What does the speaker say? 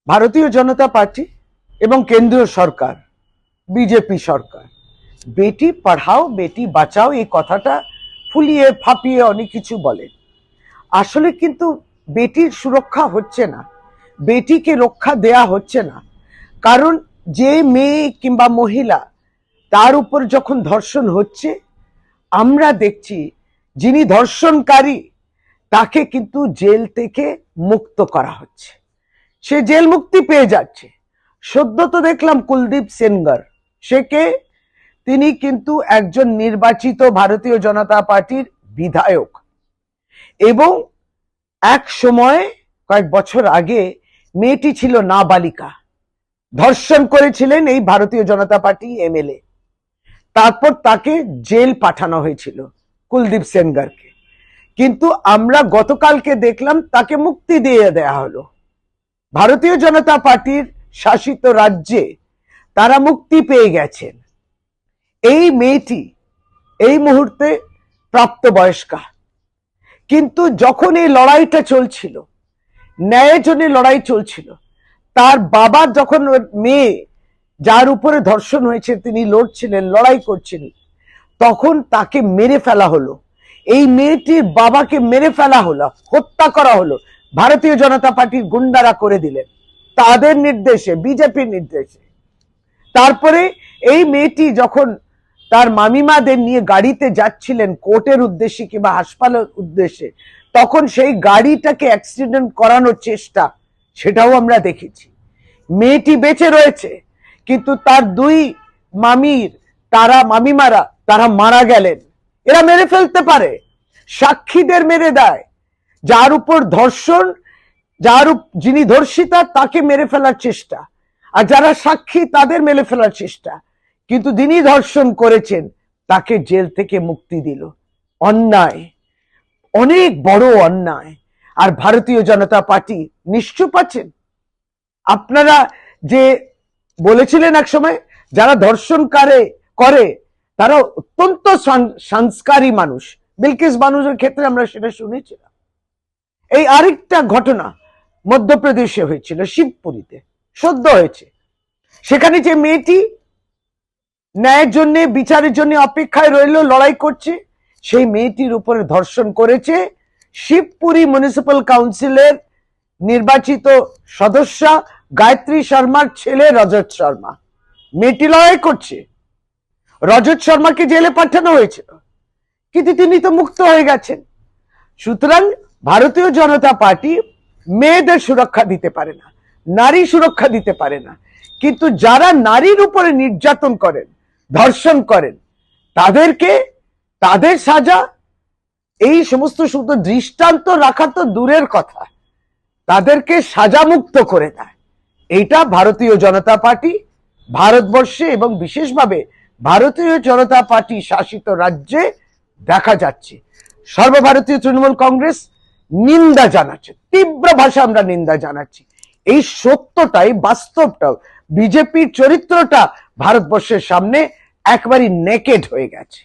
ভারতীয় জনতা পার্টি এবং কেন্দ্রীয় সরকার বিজেপি সরকার বেটি পড়াও বেটি বাঁচাও এই কথাটা ফুলিয়ে ফাঁপিয়ে অনেক কিছু বলে। আসলে কিন্তু বেটির সুরক্ষা হচ্ছে না, বেটিকে রক্ষা দেয়া হচ্ছে না। কারণ যে মেয়ে কিংবা মহিলা তার উপর যখন ধর্ষণ হচ্ছে, আমরা দেখছি যিনি ধর্ষণকারী তাকে কিন্তু জেল থেকে মুক্ত করা হচ্ছে, সে জেল মুক্তি পেয়ে যাচ্ছে। সদ্য তো দেখলাম কুলদীপ সেনগার, সে কে? তিনি কিন্তু একজন নির্বাচিত ভারতীয় জনতা পার্টির বিধায়ক এবং এক সময় কয়েক বছর আগে মেয়েটি ছিল নাবালিকা, ধর্ষণ করেছিলেন এই ভারতীয় জনতা পার্টি এমএলএ। তারপর তাকে জেল পাঠানো হয়েছিল কুলদীপ সেনগারকে, কিন্তু আমরা গতকালকে দেখলাম তাকে মুক্তি দিয়ে দেয়া হলো। ভারতীয় জনতা পার্টির শাসিত রাজ্যে তারা মুক্তি পেয়ে গেছেন। এই মেয়েটি এই মুহূর্তে প্রাপ্তবয়স্কা, কিন্তু যখন এই লড়াইটা চলছিল, ন্যায়ের জন্য লড়াই চলছিল, তার বাবা যখন মেয়ে যার উপরে ধর্ষণ হয়েছে তিনি লড়ছিলেন, লড়াই করছিলেন, তখন তাকে মেরে ফেলা হলো। এই মেয়েটির বাবাকে মেরে ফেলা হলো, হত্যা করা হলো। ভারতীয় জনতা পার্টির গুন্ডারা করে দিলেন তাদের নির্দেশে, বিজেপির নির্দেশে। তারপরে এই মেয়েটি যখন তার মামিমাদের নিয়ে গাড়িতে যাচ্ছিলেন কোর্টের উদ্দেশ্যে কিংবা হাসপাতালের উদ্দেশ্যে, তখন সেই গাড়িটাকে অ্যাক্সিডেন্ট করানোর চেষ্টা, সেটাও আমরা দেখেছি। মেয়েটি বেঁচে রয়েছে, কিন্তু তার দুই মামিমারা তারা মারা গেলেন। এরা মেরে ফেলতে পারে, সাক্ষীদের মেরে দেয়। যার উপর ধর্ষণ, যিনি ধর্ষিতা তাকে মেরে ফেলার চেষ্টা, আর যারা সাক্ষী তাদের মেরে ফেলার চেষ্টা। কিন্তু যিনি ধর্ষণ করেছেন তাকে জেল থেকে মুক্তি দিল। অন্যায়, অনেক বড় অন্যায়। আর ভারতীয় জনতা পার্টি নিশ্চুপ আছেন। আপনারা যে বলেছিলেন এক সময় যারা ধর্ষণ করে তারা অত্যন্ত সংস্কারী মানুষ, বিলকিস বানুর ক্ষেত্রে আমরা সেটা শুনেছিলাম। এই আরেকটা ঘটনা মধ্যপ্রদেশে হয়েছিল, শিবপুরীতে সদ্য হয়েছে। সেখানে যে মেয়েটি ন্যায়ের জন্য, বিচারের জন্য অপেক্ষায় রইল, লড়াই করছে, সেই মেয়েটির উপরে ধর্ষণ করেছে শিবপুরী মিউনিসিপ্যাল কাউন্সিলের নির্বাচিত সদস্য গায়ত্রী শর্মার ছেলে রজত শর্মা। মেয়েটি লড়াই করছে, রজত শর্মাকে জেলে পাঠানো হয়েছিল, কিন্তু তিনি তো মুক্ত হয়ে গেছেন। সুতরাং ভারতীয় জনতা পার্টি মেয়েদের সুরক্ষা দিতে পারে না, নারী সুরক্ষা দিতে পারে না, কিন্তু যারা নারীর উপরে নির্যাতন করেন, ধর্ষণ করেন, তাদেরকে তাদের সাজা, এই সমস্ত শুধু দৃষ্টান্ত রাখা তো দূরের কথা, তাদেরকে সাজামুক্ত করে দেয়। এইটা ভারতীয় জনতা পার্টি ভারতবর্ষে এবং বিশেষভাবে ভারতীয় জনতা পার্টি শাসিত রাজ্যে দেখা যাচ্ছে। সর্বভারতীয় তৃণমূল কংগ্রেস নিন্দা জানাচ্ছে, তীব্র ভাষা আমরা নিন্দা জানাচ্ছি। এই সত্যটাই, বাস্তবটাও, বিজেপির চরিত্রটা ভারতবর্ষের সামনে একবারই নেকেড হয়ে গেছে।